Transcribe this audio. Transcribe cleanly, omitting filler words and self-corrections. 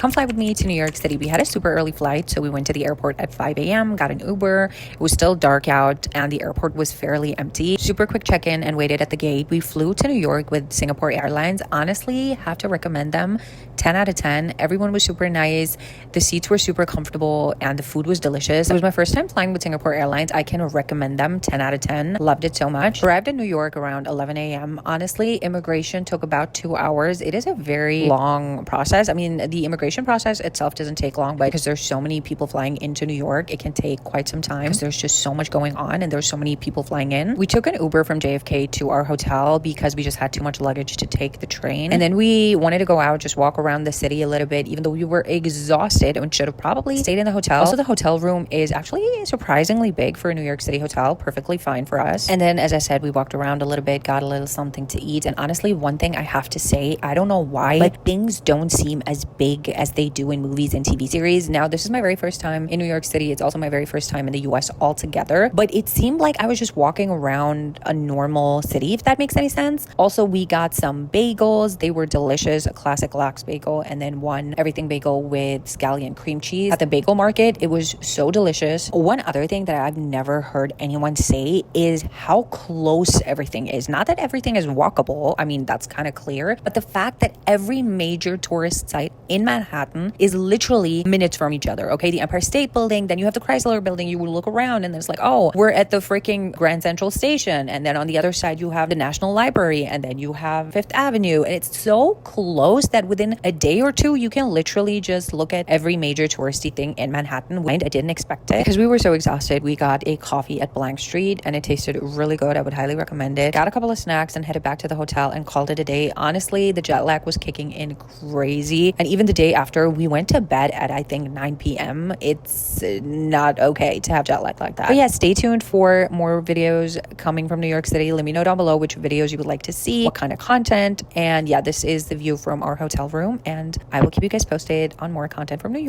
come fly with me to New York City. We had a super early flight, so we went to the airport at 5 a.m., got an Uber. It was still dark out and the airport was fairly empty. Super quick check-in and waited at the gate. We flew to New York with Singapore Airlines. Honestly, have to recommend them. 10 out of 10. Everyone was super nice. The seats were super comfortable and the food was delicious. It was my first time flying with Singapore Airlines. I can recommend them. 10 out of 10. Loved it so much. Arrived in New York around 11 a.m. Honestly, immigration took about 2 hours. It is a very long process. I mean, the immigration process itself doesn't take long, but because there's so many people flying into New York, it can take quite some time because there's just so much going on and there's so many people flying in. We took an Uber from JFK to our hotel because we just had too much luggage to take the train. And then we wanted to go out, just walk around the city a little bit, even though we were exhausted and should have probably stayed in the hotel. Also, the hotel room is actually surprisingly big for a New York City hotel, perfectly fine for us. And then, as I said, we walked around a little bit, got a little something to eat. And honestly, one thing I have to say, I don't know why, but things don't seem as big as they do in movies and TV series. Now, this is my very first time in New York City. It's also my very first time in the US altogether, but it seemed like I was just walking around a normal city, if that makes any sense. Also, we got some bagels. They were delicious, a classic lox bagel, and then one everything bagel with scallion cream cheese at the bagel market. It was so delicious. One other thing that I've never heard anyone say is how close everything is. Not that everything is walkable. I mean, that's kind of clear, but the fact that every major tourist site in Manhattan is literally minutes from each other. Okay, the Empire State Building, then you have the Chrysler Building. You will look around and then it's like, oh, we're at the freaking Grand Central Station, and then on the other side you have the National Library, and then you have Fifth Avenue, and it's so close that within a day or two you can literally just look at every major touristy thing in Manhattan. I didn't expect it because we were so exhausted. We got a coffee at Blank Street and it tasted really good. I would highly recommend it. Got a couple of snacks and headed back to the hotel and called it a day. Honestly, the jet lag was kicking in crazy, and even the day after, we went to bed at I think 9 p.m. It's not okay to have jet lag like that. But yeah, stay tuned for more videos coming from New York City. Let me know down below which videos you would like to see, what kind of content. And yeah, this is the view from our hotel room, and I will keep you guys posted on more content from New York.